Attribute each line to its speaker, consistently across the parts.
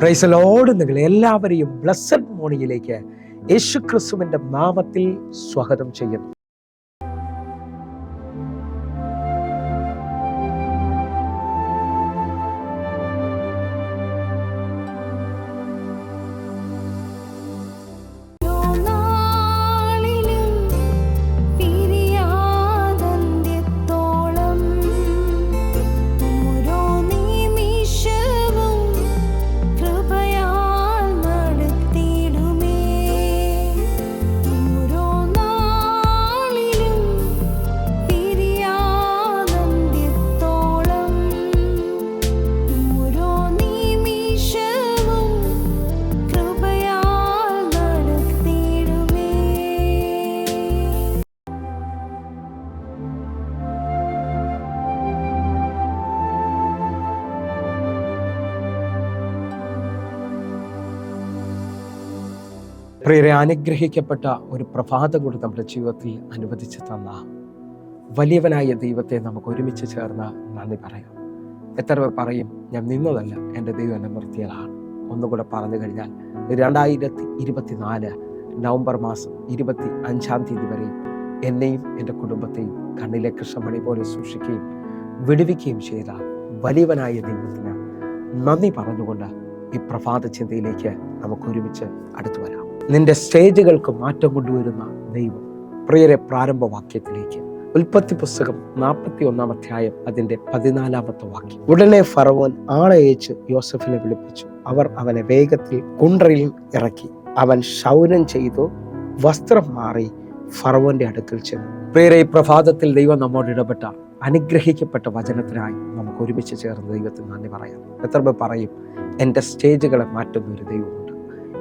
Speaker 1: Praise the Lord. നിങ്ങൾ എല്ലാവരെയും blessed മോർണിംഗിലേക്ക് യേശു ക്രിസ്തുവിന്റെ നാമത്തിൽ സ്വാഗതം ചെയ്യുന്നു. പ്രിയരെ, അനുഗ്രഹിക്കപ്പെട്ട ഒരു പ്രഭാതം കൂടി നമ്മുടെ ജീവിതത്തിൽ അനുവദിച്ച് തന്ന വലിയവനായ ദൈവത്തെ നമുക്ക് ഒരുമിച്ച് ചേർന്ന് നന്ദി പറയാം. എത്ര പേർ പറയും, ഞാൻ നിന്നതല്ല, എൻ്റെ ദൈവം എന്നെ നിർത്തിയതാണ്? ഒന്നുകൂടെ പറഞ്ഞു കഴിഞ്ഞാൽ 2024 നവംബർ മാസം 25-ാം തീയതി വരെയും എന്നെയും എൻ്റെ കുടുംബത്തെയും കണ്ണിലെ കൃഷ്ണമണി പോലെ സൂക്ഷിക്കുകയും വിടുവിക്കുകയും ചെയ്ത വലിയവനായ ദൈവത്തിന് നന്ദി പറഞ്ഞുകൊണ്ട് ഈ പ്രഭാത ചിന്തയിലേക്ക് നമുക്ക് ഒരുമിച്ച് അടുത്തു വരാം. നിന്റെ സ്റ്റേജുകൾക്ക് മാറ്റം കൊണ്ടുവരുന്ന ദൈവം. പ്രിയരെ, പ്രാരംഭവാക്യത്തിലേക്ക് ഉൽപ്പത്തി പുസ്തകം 41-ാം അധ്യായം അതിന്റെ 14-ാമത്തെ വാക്യം. ഉടനെ ഫറവോൻ ആളയച്ച് യോസഫിനെ വിളിപ്പിച്ചു. അവർ അവനെ വേഗത്തിൽ കുണ്ട്രയിൽ ഇറക്കി. അവൻ ക്ഷൗരം ചെയ്തു വസ്ത്രം മാറി ഫറവോന്റെ അടുക്കൽ ചെന്നു. പ്രിയരെ, ഈ പ്രഭാതത്തിൽ ദൈവം നമ്മോട് ഇടപെട്ട അനുഗ്രഹിക്കപ്പെട്ട വചനത്തിനായി നമുക്ക് ഒരുമിച്ച് ചേർന്ന് ദൈവത്തിന് നന്ദി പറയാം. എത്ര പേർ പറയും, എൻ്റെ സ്റ്റേജുകളെ മാറ്റുന്ന ഒരു ദൈവമുണ്ട്?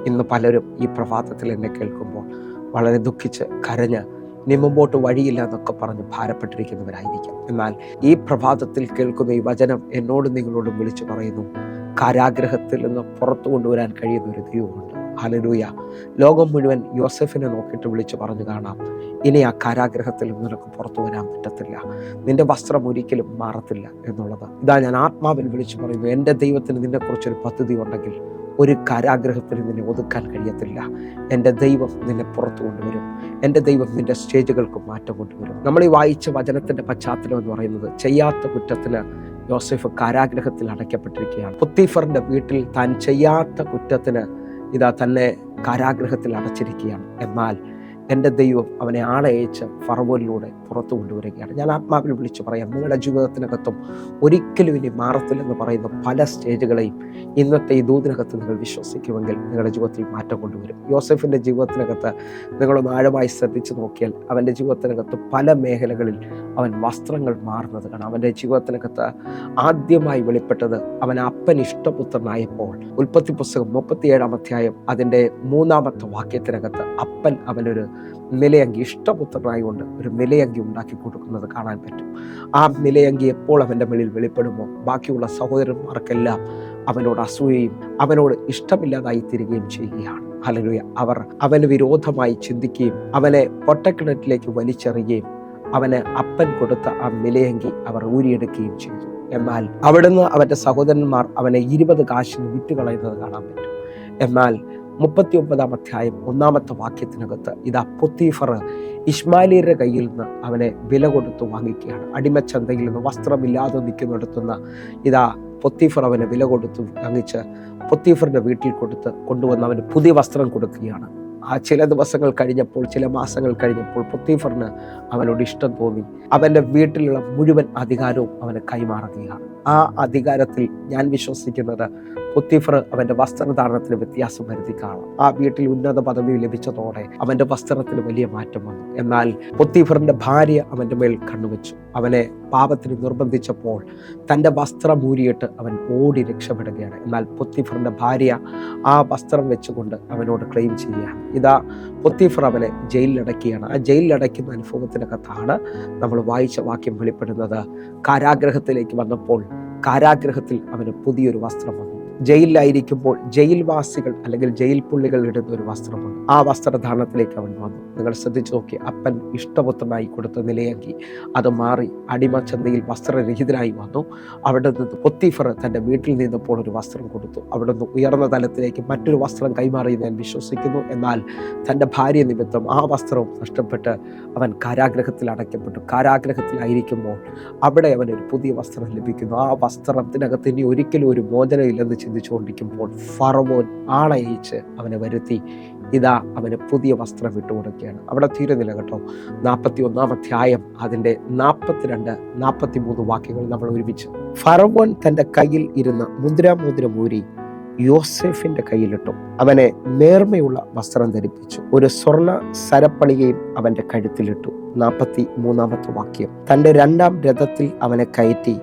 Speaker 1: ഇന്ന് പലരും ഈ പ്രഭാതത്തിൽ എന്നെ കേൾക്കുമ്പോൾ വളരെ ദുഃഖിച്ച് കരഞ്ഞ് ഇനി മുമ്പോട്ട് വഴിയില്ല എന്നൊക്കെ പറഞ്ഞ് ഭാരപ്പെട്ടിരിക്കുന്നവരായിരിക്കാം. എന്നാൽ ഈ പ്രഭാതത്തിൽ കേൾക്കുന്ന ഈ വചനം എന്നോടും നിങ്ങളോടും വിളിച്ചു പറയുന്നു, കാരാഗ്രഹത്തിൽ നിന്ന് പുറത്തു കൊണ്ടുവരാൻ കഴിയുന്ന ഒരു ദൈവമുണ്ട്. ഹല്ലേലൂയ. ലോകം മുഴുവൻ യോസഫിനെ നോക്കിയിട്ട് വിളിച്ചു പറഞ്ഞു കാണാം, ഇനി ആ കാരാഗ്രഹത്തിൽ നിനക്ക് പുറത്തു വരാൻ പറ്റത്തില്ല, നിന്റെ വസ്ത്രം ഒരിക്കലും മാറത്തില്ല എന്നുള്ളത്. ഇതാ ഞാൻ ആത്മാവിൽ വിളിച്ചു പറയുന്നു, എൻ്റെ ദൈവത്തിന് നിന്നെക്കുറിച്ചൊരു പദ്ധതി ഉണ്ടെങ്കിൽ ഒരു കാരാഗ്രഹത്തിന് നിന്നെ ഒതുക്കാൻ കഴിയത്തില്ല. എൻ്റെ ദൈവം നിന്നെ പുറത്തു കൊണ്ടുവരും. എൻ്റെ ദൈവം നിന്റെ സ്റ്റേജുകൾക്ക് മാറ്റം കൊണ്ടുവരും. നമ്മൾ ഈ വായിച്ച വചനത്തിൻ്റെ പശ്ചാത്തലം എന്ന് പറയുന്നത്, ചെയ്യാത്ത കുറ്റത്തിന് യോസേഫ് കാരാഗ്രഹത്തിൽ അടയ്ക്കപ്പെട്ടിരിക്കുകയാണ്. പൊത്തീഫറിന്റെ വീട്ടിൽ താൻ ചെയ്യാത്ത കുറ്റത്തിന് ഇതാ തന്നെ കാരാഗ്രഹത്തിൽ അടച്ചിരിക്കുകയാണ്. എന്നാൽ എൻ്റെ ദൈവം അവനെ ആളയച്ച് ഫറവോനിലൂടെ പുറത്തു കൊണ്ടുവരികയാണ്. ഞാൻ ആത്മാവിൽ വിളിച്ചു പറയാം, നിങ്ങളുടെ ജീവിതത്തിനകത്തും ഒരിക്കലും ഇനി മാറത്തില്ലെന്ന് പറയുന്ന പല സ്റ്റേജുകളെയും ഇന്നത്തെ ഈ ദൂതിനകത്ത് നിങ്ങൾ വിശ്വസിക്കുമെങ്കിൽ നിങ്ങളുടെ ജീവിതത്തിൽ മാറ്റം കൊണ്ടുവരും. യോസഫിൻ്റെ ജീവിതത്തിനകത്ത് നിങ്ങളൊന്ന് ആഴമായി ശ്രദ്ധിച്ചു നോക്കിയാൽ അവൻ്റെ ജീവിതത്തിനകത്ത് പല മേഖലകളിൽ അവൻ വസ്ത്രങ്ങൾ മാറുന്നത് കാണാം. അവൻ്റെ ജീവിതത്തിനകത്ത് ആദ്യമായി വെളിപ്പെട്ടത് അവൻ അപ്പൻ ഇഷ്ടപുത്രനായപ്പോൾ. ഉൽപ്പത്തി പുസ്തകം 37-ാം അധ്യായം അതിൻ്റെ 3-ാമത്തെ വാക്യത്തിനകത്ത് അപ്പൻ അവനൊരു നിലയങ്കി, ഇഷ്ടപുത്രനായതുകൊണ്ട് ഒരു നിലയങ്കി ഉണ്ടാക്കി കൊടുക്കുന്നത് കാണാൻ പറ്റും. ആ നിലയങ്കി എപ്പോൾ അവൻ്റെ മേളിൽ വെളിപ്പെടുമോ ബാക്കിയുള്ള സഹോദരന്മാർക്കെല്ലാം അവനോട് അസൂയയും അവനോട് ഇഷ്ടമില്ലാതായി തീരുകയും ചെയ്യുകയാണ്. ഹല്ലേലൂയ. അവർ അവന് വിരോധമായി ചിന്തിക്കുകയും അവനെ പൊട്ടക്കിണറ്റിലേക്ക് വലിച്ചെറിയുകയും അവന് അപ്പൻ കൊടുത്ത ആ നിലയങ്കി അവർ ഊരിയെടുക്കുകയും ചെയ്തു. എന്നാൽ അവിടുന്ന് അവൻ്റെ സഹോദരന്മാർ അവനെ 20 കാശിന് വിറ്റുകളയുന്നത് കാണാൻ പറ്റും. എന്നാൽ 39-ാം അധ്യായം 1-ാമത്തെ വാക്യത്തിനകത്ത് ഇതാ പൊത്തീഫർ ഇശ്മായേലിയരുടെ കയ്യിൽ നിന്ന് അവനെ വില കൊടുത്ത് വാങ്ങിക്കുകയാണ്. അടിമച്ചന്തയിൽ നിന്ന് വസ്ത്രമില്ലാതെ നിൽക്കുന്നിടത്തുനിന്ന് ഇതാ പൊത്തീഫർ അവനെ വില കൊടുത്ത് വാങ്ങിച്ച് പൊത്തീഫറിന്റെ വീട്ടിൽ കൊണ്ടുവന്ന് അവന് പുതിയ വസ്ത്രം കൊടുക്കുകയാണ്. ആ ചില ദിവസങ്ങൾ കഴിഞ്ഞപ്പോൾ, ചില മാസങ്ങൾ കഴിഞ്ഞപ്പോൾ പൊത്തീഫറിന് അവനോട് ഇഷ്ടം തോന്നി. അവൻ്റെ വീട്ടിലുള്ള മുഴുവൻ അധികാരവും അവന് കൈമാറുകയാണ്. ആ അധികാരത്തിൽ ഞാൻ വിശ്വസിക്കുന്നത് പൊത്തീഫർ അവൻ്റെ വസ്ത്രധാരണത്തിന് വ്യത്യാസം വരുത്തി കാണാം. ആ വീട്ടിൽ ഉന്നത പദവി ലഭിച്ചതോടെ അവൻ്റെ വസ്ത്രത്തിന് വലിയ മാറ്റം വന്നു. എന്നാൽ പൊത്തീഫറിന്റെ ഭാര്യ അവൻ്റെ മേൽ കണ്ണുവെച്ചു. അവനെ പാപത്തിന് നിർബന്ധിച്ചപ്പോൾ തൻ്റെ വസ്ത്രം ഊരിയിട്ട് അവൻ ഓടി രക്ഷപ്പെടുകയാണ്. എന്നാൽ പൊത്തീഫറിന്റെ ഭാര്യ ആ വസ്ത്രം വെച്ചുകൊണ്ട് അവനോട് ക്ലെയിം ചെയ്യുകയാണ്. ഇതാ പൊത്തീഫർ അവനെ ജയിലിലടക്കുകയാണ്. ആ ജയിലിലടയ്ക്കുന്ന അനുഭവത്തിനകത്താണ് നമ്മൾ വായിച്ച വാക്യം വെളിപ്പെടുന്നത്. കാരാഗ്രഹത്തിലേക്ക് വന്നപ്പോൾ കാരാഗ്രഹത്തിൽ അവന് പുതിയൊരു വസ്ത്രം വന്നു. ജയിലിലായിരിക്കുമ്പോൾ ജയിൽവാസികൾ അല്ലെങ്കിൽ ജയിൽ പുള്ളികൾ ഇടുന്ന ഒരു വസ്ത്രമുണ്ട്. ആ വസ്ത്രധാരണത്തിലേക്ക് അവൻ വന്നു. നിങ്ങൾ ശ്രദ്ധിച്ചു നോക്കി, അപ്പൻ ഇഷ്ടപുത്രനായി കൊടുത്ത നിലയാക്കി അത് മാറി അടിമച്ചന്തയിൽ വസ്ത്രരഹിതനായി വന്നു. അവിടെ നിന്ന് പൊത്തിഫർ തൻ്റെ വീട്ടിൽ നിന്നപ്പോൾ ഒരു വസ്ത്രം കൊടുത്തു. അവിടെ നിന്ന് ഉയർന്ന തലത്തിലേക്ക് മറ്റൊരു വസ്ത്രം കൈമാറി ഞാൻ വിശ്വസിക്കുന്നു. എന്നാൽ തൻ്റെ ഭാര്യ നിമിത്തം ആ വസ്ത്രവും നഷ്ടപ്പെട്ട് അവൻ കാരാഗ്രഹത്തിൽ അടയ്ക്കപ്പെട്ടു. കാരാഗ്രഹത്തിലായിരിക്കുമ്പോൾ അവിടെ അവനൊരു പുതിയ വസ്ത്രം ലഭിക്കുന്നു. ആ വസ്ത്രത്തിനകത്ത് ഇനി ഒരിക്കലും ഒരു മോചനമില്ലെന്ന് ചിന്തിച്ചുകൊണ്ടിരിക്കുമ്പോൾ ഫറവോൻ ആളയച്ച് അവനെ വരുത്തി, ഇതാ അവന് പുതിയ വസ്ത്രം വിട്ടുകൊടുക്കുകയാണ്. അവിടെ തീരുന്നില്ല കേട്ടോ. 41 അധ്യായം അതിൻ്റെ 42, 43 വാക്യങ്ങൾ നമ്മൾ ഒരുമിച്ച്. ഫറവോൻ തൻ്റെ കയ്യിൽ ഇരുന്ന മുദ്രാമോതിരം ഊരി യോസേഫിന്റെ കയ്യിലിട്ടു. അവനെ നേർമയുള്ള വസ്ത്രം ധരിപ്പിച്ചു. ഒരു സ്വർണ്ണ സരപ്പണികയും അവന്റെ കഴുത്തിലിട്ടു. 43 വാക്യം. തൻ്റെ 2-ാം രഥത്തിൽ അവനെ കയറ്റി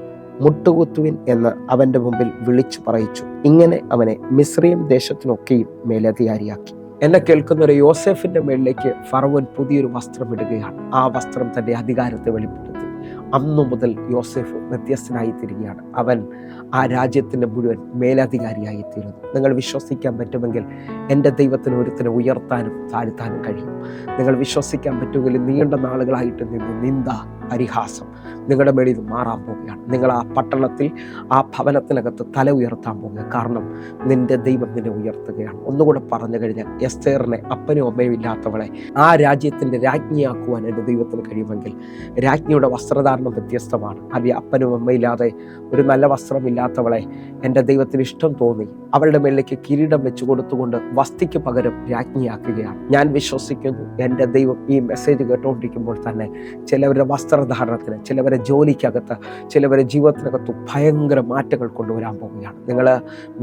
Speaker 1: മുട്ടുകുത്തുവിൻ എന്ന് അവന്റെ മുമ്പിൽ വിളിച്ചു പറയിച്ചു. ഇങ്ങനെ അവനെ മിസ്രയീം ദേശത്തിനൊക്കെയും മേലധികാരിയാക്കി. എന്നെ കേൾക്കുന്ന ഒരു യോസേഫിന്റെ മേളിലേക്ക് ഫറവോൻ പുതിയൊരു വസ്ത്രം ഇടുകയാണ്. ആ വസ്ത്രം തന്റെ അധികാരത്തെ വെളിപ്പെടുത്തി. അന്നു മുതൽ യോസേഫ് വ്യത്യസ്തനായി തീരുകയാണ്. അവൻ ആ രാജ്യത്തിൻ്റെ മുഴുവൻ മേലധികാരിയായിത്തീരുന്നു. നിങ്ങൾ വിശ്വസിക്കാൻ പറ്റുമെങ്കിൽ എൻ്റെ ദൈവത്തിന് ഒരുത്തിനെ ഉയർത്താനും താഴ്ത്താനും കഴിയും. നിങ്ങൾ വിശ്വസിക്കാൻ പറ്റുമെങ്കിൽ നീണ്ട നാളുകളായിട്ട് നിന്ന് നിന്ദ, പരിഹാസം നിങ്ങളുടെ മേളിൽ നിന്ന് മാറാൻ പോവുകയാണ്. നിങ്ങൾ ആ പട്ടണത്തിൽ, ആ ഭവനത്തിനകത്ത് തല ഉയർത്താൻ പോവുക. കാരണം നിന്റെ ദൈവം നിന്നെ ഉയർത്തുകയാണ്. ഒന്നുകൂടെ പറഞ്ഞു കഴിഞ്ഞാൽ, എസ്തേറിനെ അപ്പനും അമ്മയും ഇല്ലാത്തവളെ ആ രാജ്യത്തിൻ്റെ രാജ്ഞിയാക്കുവാൻ എൻ്റെ ദൈവത്തിന് കഴിയുമെങ്കിൽ, രാജ്ഞിയുടെ വസ്ത്രധാരണം വ്യത്യസ്തമാണ്. അത് അപ്പനും അമ്മയില്ലാതെ ഒരു നല്ല വസ്ത്രമില്ലാത്തവളെ എൻ്റെ ദൈവത്തിന് ഇഷ്ടം തോന്നി അവളുടെ മേളിലേക്ക് കിരീടം വെച്ചു കൊടുത്തുകൊണ്ട് വസ്തിക്ക് പകരം രാജ്ഞിയാക്കുകയാണ്. ഞാൻ വിശ്വസിക്കുന്നു എൻ്റെ ദൈവം ഈ മെസ്സേജ് കേട്ടുകൊണ്ടിരിക്കുമ്പോൾ തന്നെ ചിലവരുടെ വസ്ത്രധാരണത്തിന്, ചിലവരെ ജോലിക്കകത്ത്, ചിലവരെ ജീവിതത്തിനകത്ത് ഭയങ്കര മാറ്റങ്ങൾ കൊണ്ടുവരാൻ പോവുകയാണ്. നിങ്ങൾ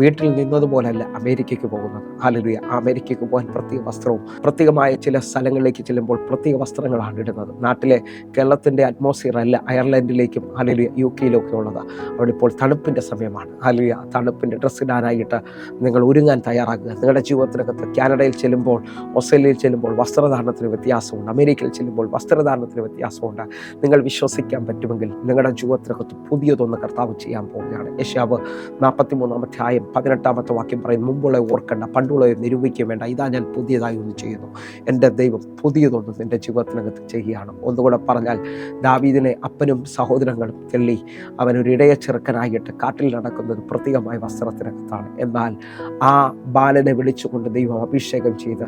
Speaker 1: വീട്ടിൽ നിന്നതുപോലല്ല അമേരിക്കയ്ക്ക് പോകുന്നത്. ഹല്ലേലൂയ. അമേരിക്കയ്ക്ക് പോകാൻ പ്രത്യേക വസ്ത്രവും പ്രത്യേകമായ ചില സ്ഥലങ്ങളിലേക്ക് ചെല്ലുമ്പോൾ പ്രത്യേക വസ്ത്രങ്ങളാണ് ഇടുന്നത്. നാട്ടിലെ കേരളത്തിൻ്റെ അറ്റ്മോസ്ഫിയർ അല്ല അയർലൻഡിലേക്കും ഹല്ലേലൂയ UK-ലൊക്കെ ഉള്ളത്. അവിടെ ഇപ്പോൾ തണുപ്പിൻ്റെ സമയമാണ്. ഹല്ലേലൂയ. തണുപ്പിൻ്റെ ഡ്രസ്സ് ഇടാനായിട്ട് നിങ്ങൾ ഒരുങ്ങാൻ തയ്യാറാകുക. നിങ്ങളുടെ ജീവിതത്തിനകത്ത് കാനഡയിൽ ചെല്ലുമ്പോൾ, ഓസ്ട്രേലിയയിൽ ചെല്ലുമ്പോൾ വസ്ത്രധാരണത്തിന് വ്യത്യാസമുണ്ട്. അമേരിക്കയിൽ ചെല്ലുമ്പോൾ വസ്ത്രധാരണത്തിന് വ്യത്യാസമുണ്ട്. നിങ്ങൾ വിശ്വസിക്കാൻ പറ്റുമെങ്കിൽ നിങ്ങളുടെ ജീവിതത്തിനകത്ത് പുതിയതൊന്ന് കർത്താവ് ചെയ്യാൻ പോവുകയാണ്. യെശയ്യാവ് 43 അധ്യായം 18 വാക്യം പറയും, മുമ്പുള്ള ഓർക്കണ്ട, പണ്ടുള്ള നിരൂപിക്കുകയും വേണ്ട, ഇതാ ഞാൻ പുതിയതായി ഒന്ന് ചെയ്യുന്നു. എൻ്റെ ദൈവം പുതിയതൊന്നും നിൻ്റെ ജീവിതത്തിനകത്ത് ചെയ്യുകയാണ്. ഒന്നുകൂടെ പറഞ്ഞാൽ, ദാവീദിനെ അപ്പനും സഹോദരങ്ങളും തെള്ളി അവനൊരു ഇടയ ചെറുക്കനായിട്ട് കാട്ടിൽ നടക്കുന്നത് പ്രത്യേകമായ വസ്ത്രത്തിനകത്താണ്. എന്നാൽ ആ ബാലനെ വിളിച്ചുകൊണ്ട് ദൈവം അഭിഷേകം ചെയ്ത്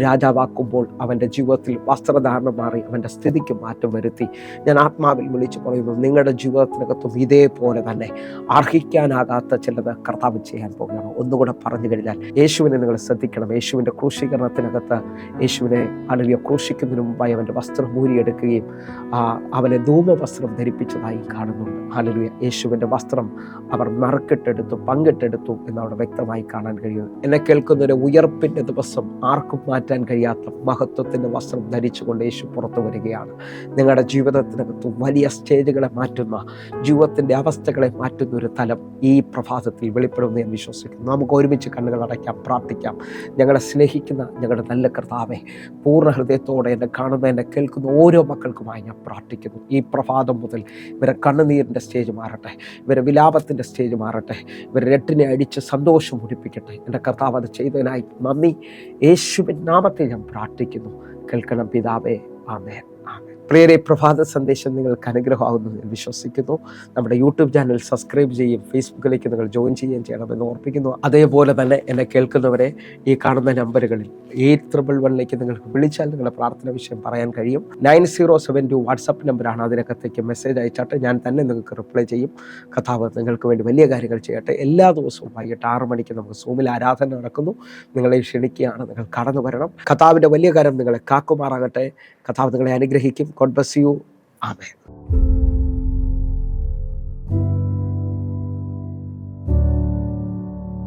Speaker 1: രാജാവാക്കുമ്പോൾ അവൻ്റെ ജീവിതത്തിൽ വസ്ത്രധാരണം മാറി അവൻ്റെ സ്ഥിതിക്ക് മാറ്റം വരുത്തി. ഞാൻ ആത്മാവിൽ വിളിച്ചു പറയുന്നു, നിങ്ങളുടെ ജീവിതത്തിനകത്തും ഇതേപോലെ തന്നെ അർഹിക്കാനാകാത്ത ചിലത് കർത്താവ് ചെയ്യാൻ പോകുകയാണ്. ഒന്നുകൂടെ പറഞ്ഞു കഴിഞ്ഞാൽ, യേശുവിനെ നിങ്ങൾ ശ്രദ്ധിക്കണം. യേശുവിൻ്റെ ക്രൂശീകരണത്തിനകത്ത് യേശുവിനെ അല്ലെങ്കിൽ ക്രൂശിക്കുന്നതിന് മുമ്പായി അവൻ്റെ വസ്ത്രം ഊരിയെടുക്കുകയും അവനെ ധൂമവസ്ത്രം ധരിപ്പിച്ചതായി കാണുന്നുണ്ട്. ഹല്ലേലൂയ. യേശുവിൻ്റെ വസ്ത്രം അവർ നറുക്കിട്ടെടുത്തു, പങ്കിട്ടെടുത്തു എന്നവിടെ വ്യക്തമായി കാണാൻ കഴിയും. എന്നെ കേൾക്കുന്നൊരു ഉയർപ്പിൻ്റെ ദിവസം ആർക്കും മാറ്റാൻ കഴിയാത്ത മഹത്വത്തിൻ്റെ വസ്ത്രം ധരിച്ചുകൊണ്ട് യേശു പുറത്തു വരികയാണ്. നിങ്ങളുടെ ജീവിതത്തിനകത്ത് വലിയ സ്റ്റേജുകളെ മാറ്റുന്ന, ജീവിതത്തിൻ്റെ അവസ്ഥകളെ മാറ്റുന്ന ഒരു തലം ഈ പ്രഭാതത്തിൽ വെളിപ്പെടുമെന്ന് ഞാൻ വിശ്വസിക്കുന്നു. നമുക്ക് ഒരുമിച്ച് കണ്ണുകൾ അടയ്ക്കാം, പ്രാർത്ഥിക്കാം. ഞങ്ങളെ സ്നേഹിക്കുന്ന ഞങ്ങളുടെ നല്ല കർത്താവേ, പൂർണ്ണ ഹൃദയത്തോടെ എന്നെ കാണുന്ന, എന്നെ കേൾക്കുന്ന ഓരോ മക്കൾക്കുമായി ഞാൻ പ്രാർത്ഥിക്കുന്നു. ഈ പ്രഭാതം മുതൽ ഇവരെ കണ്ണുനീരിൻ്റെ സ്റ്റേജ് മാറട്ടെ, ഇവരെ വിലാപത്തിൻ്റെ സ്റ്റേജ് മാറട്ടെ, ഇവരെ രട്ടിനെ അടിച്ച് സന്തോഷം മുടിപ്പിക്കട്ടെ. എൻ്റെ കർത്താവ് അത് ചെയ്തതിനായി നന്ദി. യേശുവിൻ നാമത്തിൽ ഞാൻ പ്രാർത്ഥിക്കുന്നു. കേൾക്കണം പിതാവേ. ആമേൻ. ആമേൻ. പ്രിയരെ, പ്രഭാത സന്ദേശം നിങ്ങൾക്ക് അനുഗ്രഹമാകുന്നു എന്ന് വിശ്വസിക്കുന്നു. നമ്മുടെ യൂട്യൂബ് ചാനൽ സബ്സ്ക്രൈബ് ചെയ്യും, ഫേസ്ബുക്കിലേക്ക് നിങ്ങൾ ജോയിൻ ചെയ്യുകയും ചെയ്യണമെന്ന് ഓർപ്പിക്കുന്നു. അതേപോലെ തന്നെ എന്നെ കേൾക്കുന്നവരെ ഈ കാണുന്ന നമ്പറുകളിൽ 811 നിങ്ങൾക്ക് വിളിച്ചാൽ നിങ്ങളുടെ പ്രാർത്ഥന വിഷയം പറയാൻ കഴിയും. 9072 വാട്സപ്പ് നമ്പറാണ്. അതിനകത്തേക്ക് മെസ്സേജ് അയച്ചാട്ടെ, ഞാൻ തന്നെ നിങ്ങൾക്ക് റിപ്ലൈ ചെയ്യും. കർത്താവ് നിങ്ങൾക്ക് വേണ്ടി വലിയ കാര്യങ്ങൾ ചെയ്യട്ടെ. എല്ലാ ദിവസവും വൈകിട്ട് 6 മണിക്ക് നമുക്ക് സൂമിൽ ആരാധന നടക്കുന്നു. നിങ്ങളെ ക്ഷണിക്കുകയാണ്, നിങ്ങൾ കടന്നു വരണം. കർത്താവിൻ്റെ വലിയ കാര്യം നിങ്ങളെ കാക്കുമാറാകട്ടെ. കർത്താവ് നിങ്ങളെ അനുഗ്രഹിക്കും. God bless you. Amen.